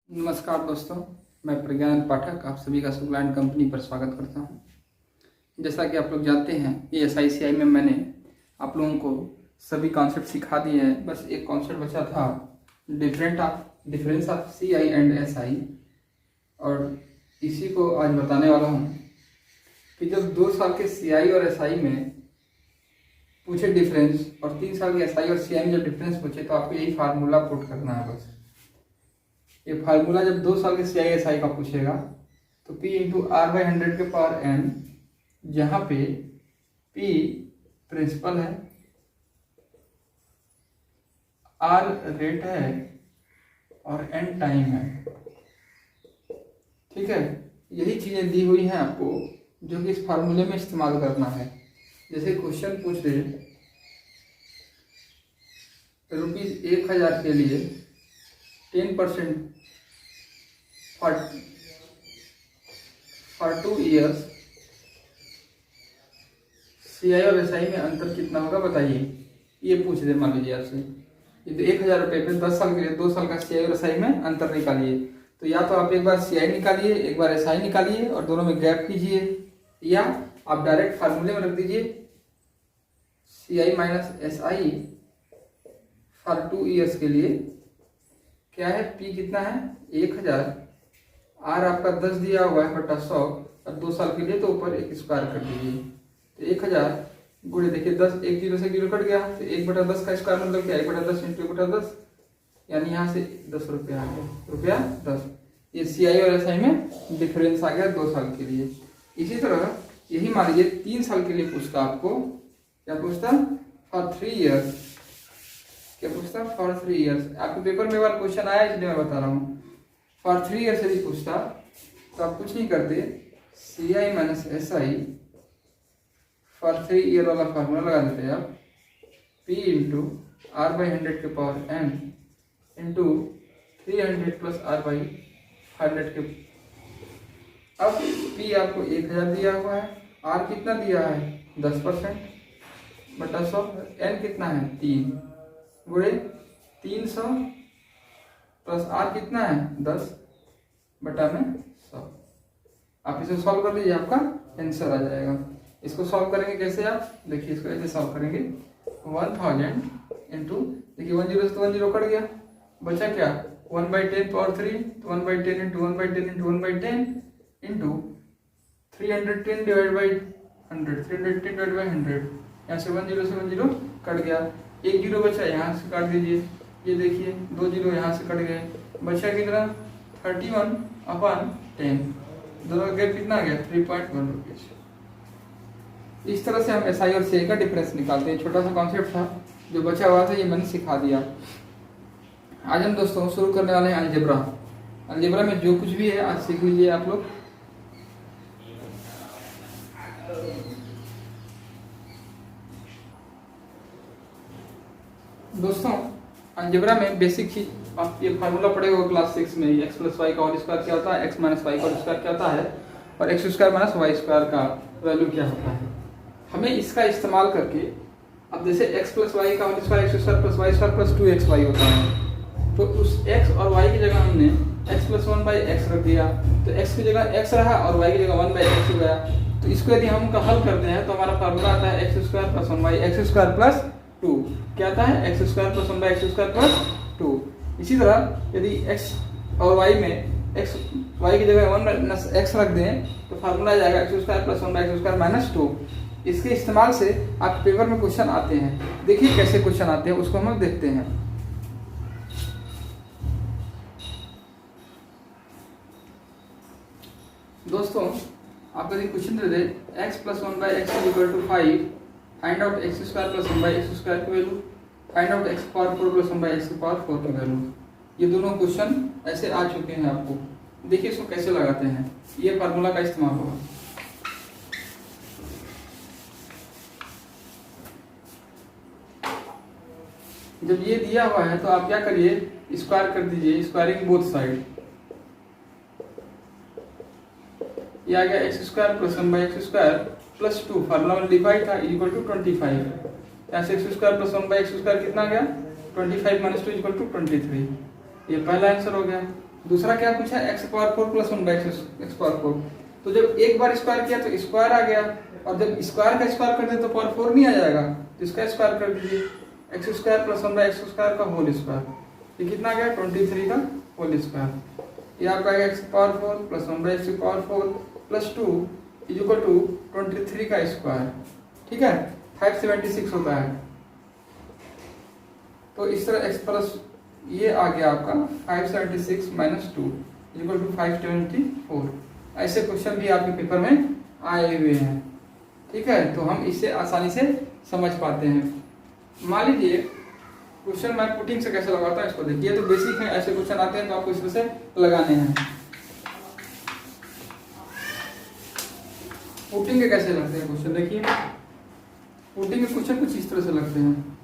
नमस्कार दोस्तों, मैं प्रज्ञान पाठक आप सभी का सुग्लाइन कंपनी पर स्वागत करता हूं। जैसा कि आप लोग जानते हैं, ये SICI में मैंने आप लोगों को सभी कॉन्सेप्ट सिखा दिए हैं। बस एक कॉन्सेप्ट बचा था, difference of CI and SI, और इसी को आज बताने वाला हूं कि जब 2 साल के CI और SI में पूछे डिफरेंस और 3 साल के SI और CI में जब डिफरेंस पूछे तो आपको यही फार्मूला पुट करना है। बस ये फार्मूला जब 2 साल के CI/SI का पूछेगा तो P इंटू R बाई 100 के पावर n, जहाँ पे P प्रिंसिपल है, R रेट है और n टाइम है। ठीक है, यही चीजें दी हुई हैं आपको जो कि इस फार्मूले में इस्तेमाल करना है। जैसे क्वेश्चन पूछ रहे ₹1000 के लिए 10% फॉर 2 years CI और SI में अंतर कितना होगा बताइए। ये पूछ दे मान लीजिए आपसे, ये तो 1000 रुपये पे 10 साल के लिए 2 साल का CI और SI में अंतर निकालिए। तो या तो आप एक बार CI निकालिए, एक बार SI निकालिए और दोनों में गैप कीजिए, या आप डायरेक्ट फार्मूले में रख दीजिए CI minus SI for 2 years के लिए क्या है, P कितना है 1000, R आपका 10 दिया हुआ है बटा 100, और 2 साल के लिए तो ऊपर 1 स्क्वायर कर दीजिए। तो 1000 गुणे, देखिए 10, 1 जीरो से जीरो कट गया तो 1/10 का स्क्वायर मतलब क्या, 1/10 इंटू 1/10, यानी यहाँ से 10 रुपया आ गया, ₹10। ये CI और SI में डिफरेंस आ गया 2 साल के लिए। इसी तरह यही मान लीजिए 3 साल के लिए पूछता आपको, क्या पूछता, फॉर 3 years, क्या पूछता, फॉर 3 years। आपके पेपर में बार क्वेश्चन आया इसलिए मैं बता रहा हूँ। फॉर 3 years यदि पूछता तो आप कुछ नहीं करते, CI minus SI for 3 year वाला फार्मूला लगा देते हैं आप, P इंटू R बाई 100 के power n into 300 plus R by 100 के। अब P आपको 1000 दिया हुआ है, R कितना दिया है 10% बटा 100, n कितना है 3 गुणे 300 प्लस R कितना है 10 बटा में 100। आप इसे सॉल्व कर लीजिए, आपका आंसर आ जाएगा। इसको सॉल्व करेंगे कैसे, आप देखिए, इसको ऐसे सॉल्व करेंगे 1000 इंटू, देखिए 1 जीरो से तो 1 जीरो कट गया, बचा क्या 1/10 पावर 3, तो 1/10 into 1/10 into 1/10 into 310 divide by 100, 310 divide by 100। यहाँ से 1 जीरो से 1 जीरो कट गया, 1 जीरो बचा, यहाँ से काट दीजिए, ये देखिए 2 जीरो यहाँ से कट गए, बचा कितना 31/10, दोनों का गैप कितना आ गया 3.1 रुपीज। इस तरह से हम SI और CI का डिफरेंस निकालते हैं। छोटा सा कॉन्सेप्ट था जो बचा हुआ था, ये मैंने सिखा दिया। आज हम दोस्तों शुरू करने वाले हैं अलजेब्रा। अलजेब्रा में जो कुछ भी है आज सीख लीजिए आप लोग। दोस्तों अलजेब्रा में बेसिक चीज, आप ये फार्मूला पढ़े हो क्लास 6 में, x प्लस वाई का होल स्क्वायर क्या होता है, x माइनस वाई का होल स्क्वायर क्या होता है, और x square minus Y square का वैल्यू क्या होता है। हमें इसका इस्तेमाल करके, अब जैसे x प्लस वाई का whole square x square plus Y square plus 2xy होता है, तो उस x और y की जगह हमने x प्लस 1/x रख दिया, तो x की जगह x रहा और y की जगह 1/x हो गया। तो इसको यदि हम हल करते हैं तो हमारा फार्मूला आता है x square plus 1/x square plus 2, क्या आता है x square plus 1/x square plus 2। इसी तरह यदि x और y में y की जगह 1/x रख दें तो फार्मूला आ जाएगा x square plus 1/x square minus 2। इसके इस्तेमाल से आप पेपर में क्वेश्चन आते हैं। देखिए कैसे क्वेश्चन आते हैं, उसको हम देखते हैं। दोस्तों आपको यदि क्वेश्चन दे दे x plus 1/x equal to 5, find out x square plus 1/x square की value, find out x power 4 plus 1/x की पावर 4 की वैल्यू। ये दोनों क्वेश्चन ऐसे आ चुके हैं आपको। देखिए इसको कैसे लगाते हैं, ये फार्मूला का इस्तेमाल होगा। जब ये दिया हुआ है तो आप क्या करिए, स्क्वायर कर दीजिए, स्क्वायरिंग बोथ साइड। ये आ गया x square plus 1/x square plus 2, formula में डिवाइड था, इक्वल टू 25। यहाँ से x square plus 1/x square कितना आ गया 25 माइनस 2 इक्वल टू 23। ये पहला आंसर हो गया। दूसरा क्या पूछा, x power 4 plus 1 by X power 4। तो जब एक बार स्क्वायर किया तो स्क्वायर आ गया, और जब स्क्वायर का स्क्वायर कर दे तो पावर 4 नहीं आ जाएगा, तो इसका स्क्वायर कर दीजिए, x square plus 1 by x square का होल स्क्वायर। ये कितना गया, 23 का होल स्क्वायर। ये आपका आएगा X power 4 plus 1 by X power 4 plus 2 is equal to 23 का स्क्वायर। ठीक है, 576 होता है। तो इस तरह एक्स प्लस ये आ गया आपका 576 माइनस 2 इक्वल टू 574। ऐसे क्वेश्चन भी आपके पेपर में आए हुए हैं। ठीक है, तो हम इससे आसानी से समझ पाते हैं। मान लीजिए क्वेश्चन मैं पुटिंग से कैसे लगाता हूँ इसको देखिए, तो बेसिक है, ऐसे क्वेश्चन आते हैं तो आपको इस तरह से लगाने हैं। पुटिंग के कैसे लगते हैं क्वेश्चन, देखिए पुटिंग के क्वेश्चन कुछ इस तरह से लगते हैं।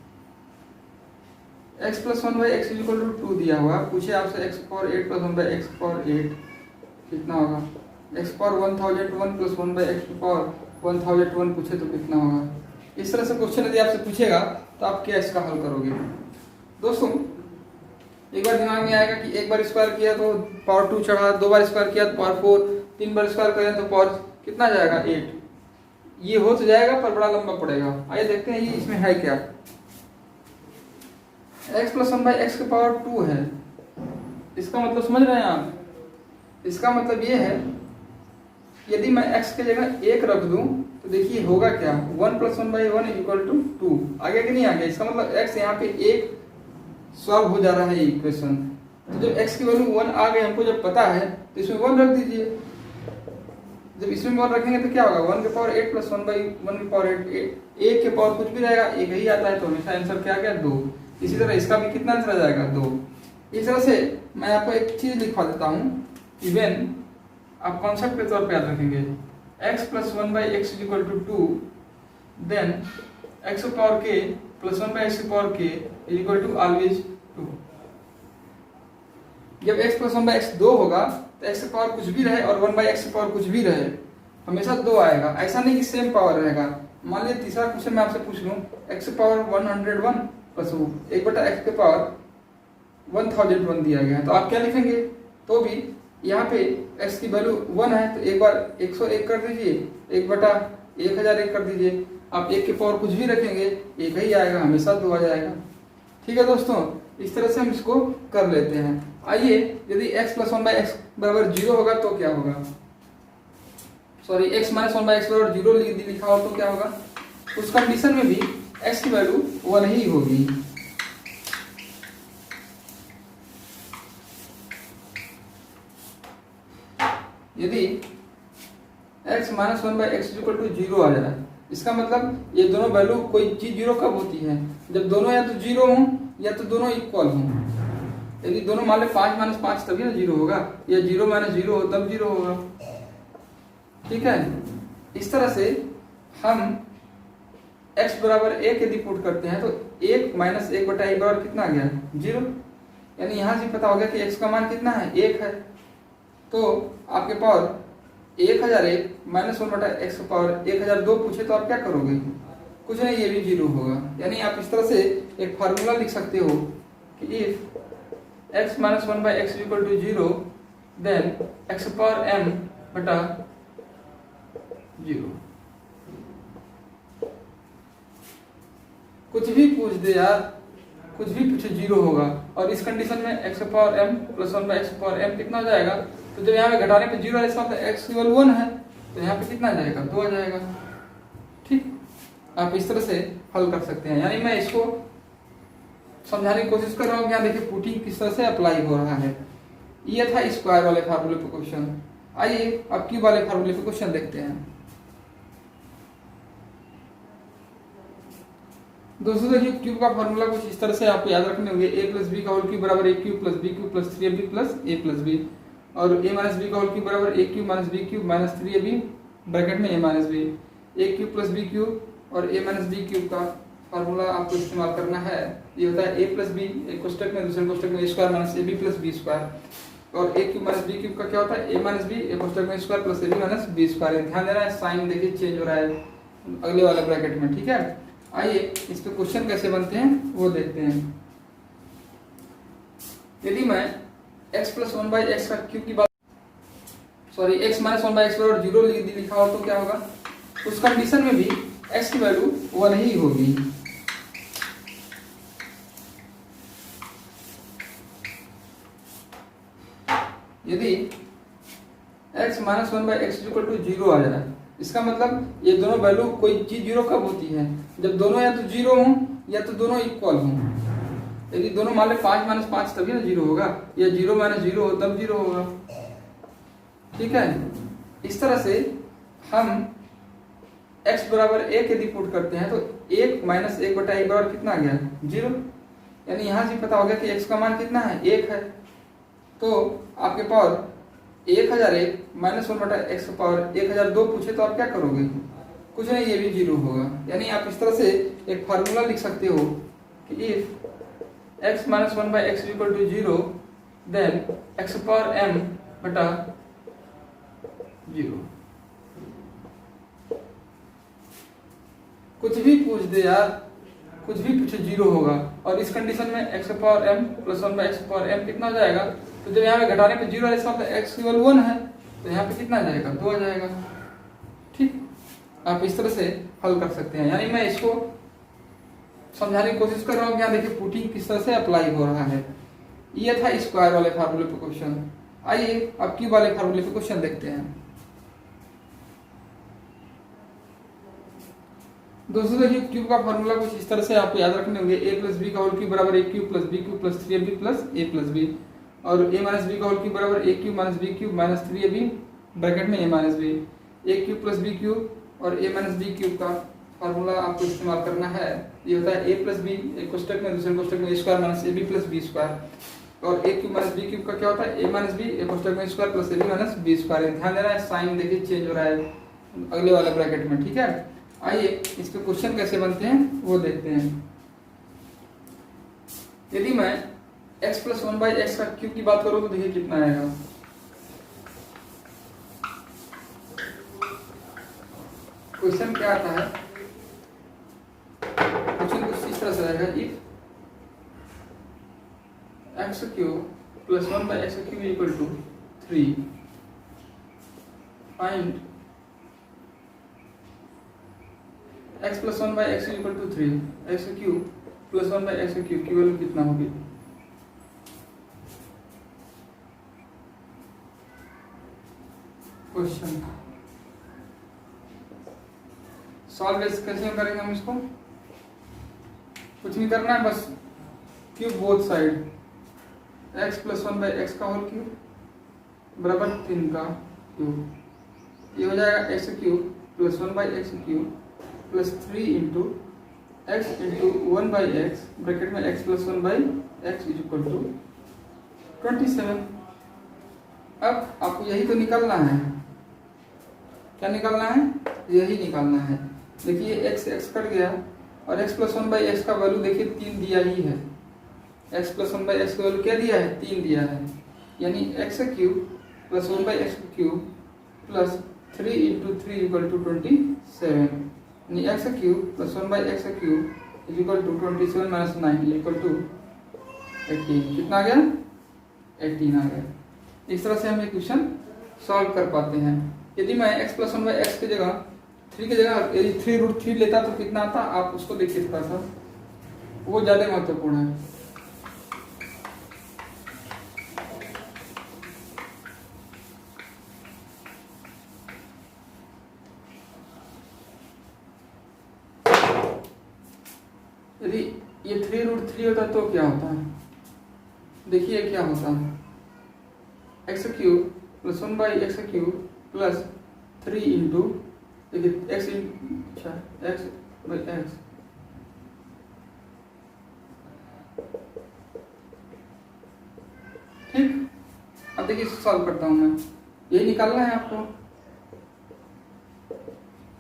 x plus 1 by x equal to 2 दिया हुआ, पूछे आपसे x power 8 plus 1 by X power 8 कितना होगा, x power 1001 plus 1 by X power 1001 पूछे तो कितना होगा। इस तरह से क्वेश्चन यदि आपसे पूछेगा तो आप क्या इसका हल करोगे। दोस्तों एक बार दिमाग में आएगा कि एक बार स्क्वायर किया तो पावर 2 चढ़ा, दो बार स्क्वायर किया तो पावर 4, तीन बार स्क्वायर करें तो पावर कितना जाएगा 8। ये हो तो जाएगा पर बड़ा लंबा पड़ेगा। आइए देखते हैं ये इसमें है क्या। x प्लस 1 बाई एक्स की पावर 2 है, इसका मतलब समझ रहे हैं आप। इसका मतलब ये है यदि मैं x की जगह 1 रख दूं तो देखिए होगा क्या, 1 प्लस 1 बाई 1 इक्वल टू 2 आ गया कि नहीं आ गया। इसका मतलब x यहाँ पे 1 सॉल्व हो जा रहा है इक्वेशन। तो जब x की वैल्यू 1 आ गई हमको जब पता है तो इसमें 1 रख दीजिए। जब इसमें 1 रखेंगे तो क्या होगा, 1 के पावर 8 प्लस 1 बाई 1 के पावर 8, 1 के पावर कुछ भी रहेगा, एक ही आता है, तो हमेशा आंसर क्या आ गया 2। इसी तरह इसका भी कितना आंसर आ जाएगा 2। इस तरह से मैं आपको एक चीज लिखवा देता हूँ, इवन आप कॉन्सेप्ट के तौर पे याद रखेंगे, x plus 1 by x equal to 2, then x power k plus 1 by X power k equal to always 2। जब x प्लस 1 बाई एक्स 2 होगा तो x पावर कुछ भी रहे और 1 बाई एक्स पावर कुछ भी रहे, हमेशा 2 आएगा। ऐसा नहीं कि सेम पावर रहेगा। मान लीजिए तीसरा क्वेश्चन मैं आपसे पूछ लूँ, x पावर 101 प्लस 1 बटा x के पावर 1001 दिया गया है, तो आप क्या लिखेंगे। तो भी यहाँ पे x की वैल्यू 1 है तो एक बार 101 कर दीजिए, 1 बटा 1001 कर दीजिए। आप 1 के पावर कुछ भी रखेंगे एक ही आएगा, हमेशा 2 आ जाएगा। ठीक है दोस्तों, इस तरह से हम इसको कर लेते हैं। आइए यदि x प्लस 1 बाई एक्स बराबर 0 होगा तो क्या होगा, sorry x minus 1 by x बराबर 0 लिखा हो तो क्या होगा। उस कंडीशन में भी x की वैल्यू 1 ही होगी। यदि x minus 1 by x equal to 0 आ जाए, इसका मतलब ये दोनों वैल्यू, कोई चीज 0 कब होती है, जब दोनों या तो 0 हों या तो दोनों इक्वल हों। यदि दोनों मान ले 5 माइनस 5 तभी ना 0 होगा, या 0 माइनस 0 हो तब 0 होगा। ठीक है, इस तरह से हम x बराबर 1 यदि पुट करते हैं तो 1 माइनस 1 बटा 1 बराबर कितना आ गया 0। यानी यहाँ से पता हो गया कि x का मान कितना है 1 है। तो आपके पावर 1001 माइनस 1 बटा एक्स पावर 1002 पूछे तो आप क्या करोगे, कुछ नहीं, ये भी 0 होगा। यानी आप इस तरह से एक फार्मूला लिख सकते हो कि if x minus 1 by x equal to 0 then x power m बटा 0। कुछ भी पूछ दे यार, कुछ भी पूछे 0 होगा। और इस कंडीशन में x power m plus 1 by X power m कितना हो जाएगा, तो जब यहाँ पे घटाने पे 0 है इसका मतलब x की वैल्यू 1 है, तो यहाँ पे कितना आ जाएगा 2 आ जाएगा। ठीक, आप इस तरह से हल कर सकते हैं। यानी मैं इसको समझाने की कोशिश कर रहा हूँ। यहाँ देखिए पुटिंग किस तरह से अप्लाई हो रहा है। ये था स्क्वायर वाले फार्मूले पे क्वेश्चन। आइए अब क्यूब वाले फार्मूले पे क्वेश्चन देखते हैं। दोस्तों देखिए क्यूब का फार्मूला कुछ इस तरह से आपको याद रखने होंगे, a प्लस बी का होल क्यूब बराबर a cube plus b cube plus 3ab plus a plus b, और a माइनस बी का होल क्यूब बराबर a cube minus b cube minus 3ab bracket में a minus b. a cube plus b cube और a minus b cube का formula आपको इस्तेमाल करना है। ये होता है a प्लस बी, एक कोष्टक में, दूसरे कोष्टक में a square minus ab plus b square, और a cube minus b cube का क्या होता है a माइनस बी, एक कोष्टक में square plus ab minus b square. ध्यान देना है, साइन देखिए चेंज हो रहा है अगले वाले ब्रैकेट में। ठीक है, आइए इस पे क्वेश्चन कैसे बनते हैं वो देखते हैं। यदि मैं x plus one by x का क्यूब की बात, sorry x minus one by x बराबर जीरो लिखा हो तो क्या होगा, उस कंडीशन में भी x की वैल्यू 1 ही होगी। यदि x minus one by x equal to zero आ जाए, इसका मतलब ये दोनों वैल्यू, कोई चीज जीरो कब होती है, जब दोनों या तो जीरो हों या तो दोनों इक्वल हों। यदि दोनों मान ले 5 माइनस 5 तभी ना जीरो होगा, या 0 माइनस 0 हो तब जीरो होगा। ठीक है, इस तरह से हम x बराबर 1 यदि पुट करते हैं तो 1 माइनस 1 बटा 1 बराबर कितना आ गया, 0। यानी यहां से पता हो गया कि x का मान कितना है, 1 है। तो आपके पावर 1001 माइनस 1 बटा एक्स का पावर 1002 पूछे तो आप क्या करोगे, कुछ नहीं, ये भी 0 होगा। यानी आप इस तरह से एक फार्मूला लिख सकते हो कि if x minus one by x equal to 0 then x power m बटा 0। कुछ भी पूछ दे यार, कुछ भी पूछे 0 होगा। और इस कंडीशन में x power m plus one by X power m कितना हो जाएगा, तो जब यहाँ पे घटाने पे 0 है इसका मतलब x केवल 1 है, तो यहाँ पे कितना आ जाएगा, 2 आ जाएगा। ठीक, आप इस तरह से हल कर सकते हैं। यानी मैं इसको समझाने की कोशिश कर रहा हूँ। यहाँ देखिए पुटिंग किस तरह से अप्लाई हो रहा है। ये था स्क्वायर वाले फार्मूले पे क्वेश्चन। आइए अब क्यूब वाले फार्मूले पे क्वेश्चन देखते हैं। दोस्तों देखिए क्यूब का फार्मूला कुछ इस तरह से आपको याद रखने होंगे, a प्लस बी का होल क्यूब बराबर a cube plus b cube plus 3ab plus a plus b, और a माइनस बी का होल क्यूब बराबर a cube minus b cube minus 3ab bracket में a minus b, a cube plus b cube और a minus b cube का formula आपको इस्तेमाल करना है। ये होता है a प्लस बी, एक कोष्टक में दूसरे कोष्टक में a square minus a b plus b square, और a cube minus b cube का क्या होता है a माइनस बी, एक कोष्टक में square plus a b minus b square. ध्यान देना है, साइन देखिए चेंज हो रहा है अगले वाले ब्रैकेट में। ठीक है, आइए इस पे क्वेश्चन कैसे बनते हैं वो देखते हैं। यदि मैं x plus one by x का क्यूब की बात करूं तो देखिए कितना आएगा। क्वेश्चन क्या आता है, क्वेश्चन कुछ इस तरह से आएगा, if x cube plus one by x cube equal to 3 find x plus one by x equal to 3, x cube plus one by x cube की वैल्यू कितना होगी। क्वेश्चन सॉल्व कैसे करेंगे हम इसको, कुछ नहीं करना है, बस cube both side, x plus one by x का होल क्यूब बराबर 3 का क्यूब, ये हो जाएगा x cube plus one by x cube plus 3 into x into one by x bracket में x plus one by x is equal to 27। अब आपको यही तो निकालना है, क्या निकालना है, यही निकालना है। देखिए x x कट गया और x plus one by x का वैल्यू देखिए 3 दिया ही है, x plus one by x का वैल्यू क्या दिया है, 3 दिया है। यानी x cube plus one by x cube plus 3 into 3 equal to 27, यानी x cube plus one by x cube is equal to 27 minus 9 equal to 18। कितना आ गया, 18 आ गया। इस तरह से हम ये क्वेश्चन सॉल्व कर पाते हैं। यदि मैं x plus one by x की जगह 3 की जगह यदि 3√3 लेता तो कितना आता, आप उसको देखिए थोड़ा सा, वो ज़्यादा महत्वपूर्ण है। यदि ये 3√3 होता तो क्या होता है, देखिए क्या होता है, x cube plus one by x cube plus 3 into देखिए एक्स बाई एक्स, ठीक। अब देखिए सॉल्व करता हूं मैं, यही निकालना है आपको।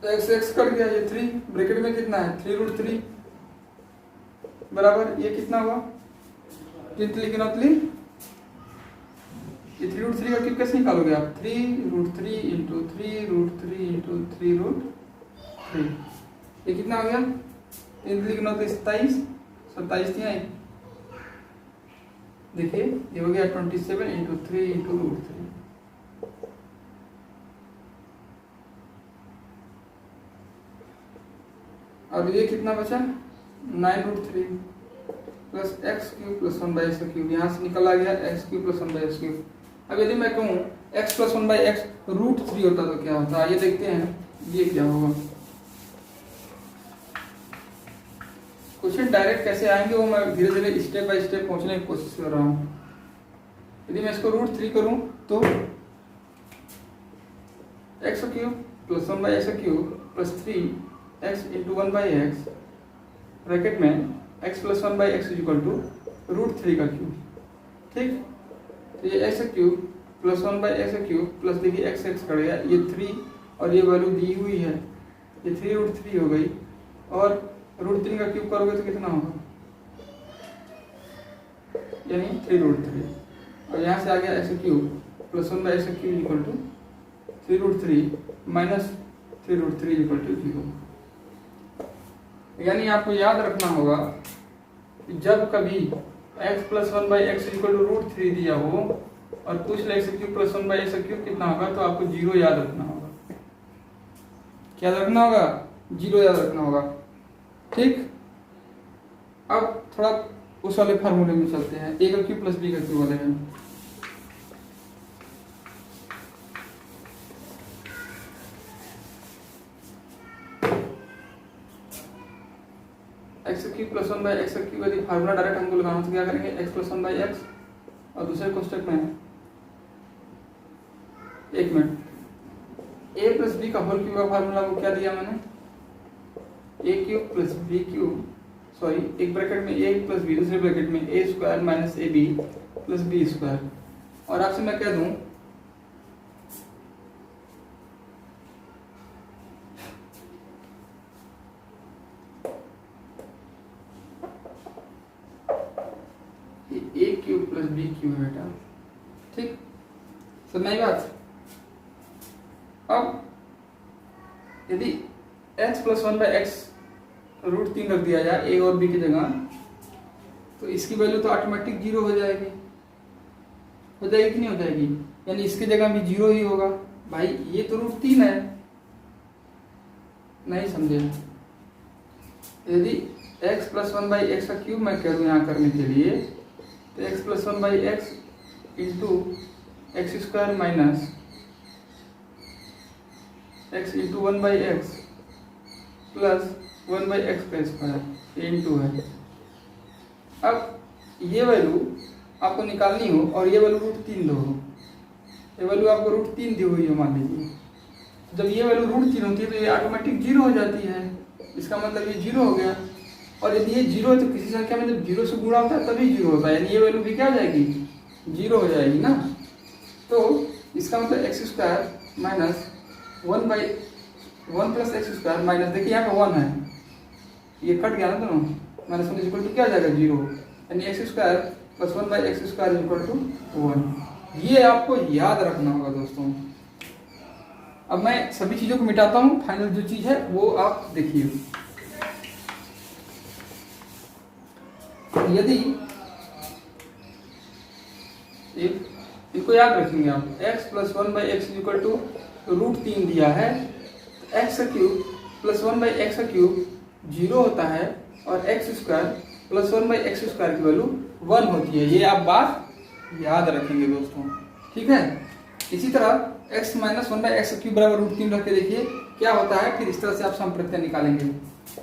तो एक्स कट गया, ये 3 ब्रैकेट में कितना है 3√3 बराबर ये कितना हुआ, जितली गिनतली, ये 3√3 का क्यूब कैसे निकालोगे आप, 3√3 इंटू 3√3 इंटू 3√3, ये कितना हो गया, जितली गिनतली 27 27 थी, देखिए ये हो गया 27 इंटू 3 इंटू रूट 3। और ये कितना बचा 9 root 3 plus x cube plus 1 by x cube, यहाँ से निकल आ गया x cube plus 1 by x cube. अब यदि मैं कहूँ x plus 1 by x root 3 होता तो क्या होता, ये देखते हैं ये क्या होगा। क्वेश्चन डायरेक्ट कैसे आएंगे वो मैं धीरे धीरे स्टेप बाय स्टेप पहुंचने की कोशिश कर रहा हूँ। यदि मैं इसको रूट 3 करूँ तो x cube plus 1 by x cube plus 3 x into 1 by x bracket में x plus 1 by x equal to root 3 का क्यूब। ठीक, तो ये x cube plus 1 by x cube plus देखिए एक्स एक्स कट गया, ये 3 और ये वैल्यू दी हुई है, ये 3 रूट 3 हो गई। और रूट 3 का क्यूब करोगे तो कितना होगा, यानी 3 रूट 3। और यहाँ से आ गया x cube plus 1 by x cube equal to 3 root 3 minus 3 root 3 equal to 0। यानी आपको याद रखना होगा कि जब कभी x plus 1 by x equal to root 3 दिया हो और पूछ ले x cube plus 1 by x cube कितना होगा, तो आपको 0 याद रखना होगा। क्या रखना होगा, 0 याद रखना होगा। ठीक, अब थोड़ा उस वाले फार्मूले में चलते हैं, a का क्यूब प्लस b का क्यूब वाले में। X cube plus 1 by x cube, यदि फार्मूला डायरेक्ट हमको लगाना तो क्या करेंगे, एक्स प्लस 1 बाई एक्स और दूसरे को स्टेप में एक मिनट ए प्लस बी का होल क्यूब का फार्मूला को क्या दिया मैंने, a cube plus b cube, sorry एक ब्रैकेट में ए प्लस बी, दूसरे ब्रैकेट में a square minus a b plus b square. और आपसे मैं कह दूं a cube plus b cube है बेटा। ठीक, समझ आई बात। अब यदि x plus 1 by x root 3 रख दिया जाए ए और बी की जगह, तो इसकी वैल्यू तो ऑटोमेटिक 0 हो जाएगी कि नहीं हो जाएगी, यानी इसकी जगह भी 0 ही होगा। भाई ये तो रूट 3 है, नहीं समझे। यदि x प्लस 1 बाई एक्स का क्यूब मैं करूँ यहाँ करने के लिए, तो x plus 1 by x into x square minus x into 1 by x plus 1 by x का स्क्वायर इंटू है। अब ये वैल्यू आपको निकालनी हो और ये वैल्यू रूट 3 दो हो, ये वैल्यू आपको रूट 3 दी हुई है मान लीजिए। जब ये वैल्यू रूट 3 होती है तो ये ऑटोमेटिक 0 हो जाती है, इसका मतलब ये 0 हो गया। और यदि ये 0 है तो किसी संख्या में जब 0 से गुणा होता है तभी 0 होता है, यानी ये वैल्यू भी क्या हो जाएगी, 0 हो जाएगी ना। तो इसका मतलब x square minus 1 by 1 plus x square minus, देखिए यहाँ पे 1 है, ये कट गया ना दोनों, माइनस 1 इक्वल टू क्या हो जाएगा 0, यानी x square plus 1 by x square equal to 1। ये आपको याद रखना होगा दोस्तों। अब मैं सभी चीज़ों को मिटाता हूँ, फाइनल जो चीज़ है वो आप देखिए। यदि इनको याद रखेंगे आप, x plus 1 by x equal to root 3 दिया है, तो x cube plus 1 by x cube 0 होता है और x square plus 1 by x square की वैल्यू 1 होती है। ये आप बात याद रखेंगे दोस्तों, ठीक है। इसी तरह x minus 1 by x cube बराबर रूट 3 रख के देखिए क्या होता है, फिर इस तरह से आप समप्रत्यय निकालेंगे।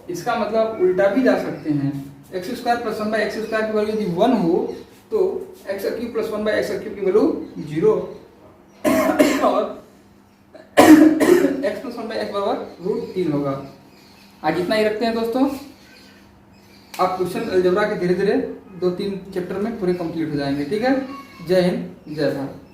इसका मतलब उल्टा भी जा सकते हैं, x square plus 1 by x square की वैल्यू यदि 1 हो तो x cube plus 1 by x cube की वैल्यू 0 और एक्स प्लस 1 बाई एक्स बराबर रूट 3 होगा। आज इतना ही रखते हैं दोस्तों। आप क्वेश्चन अलजेब्रा के धीरे धीरे 2-3 चैप्टर में पूरे कंप्लीट हो जाएंगे, ठीक है। जय हिंद, जय भारत।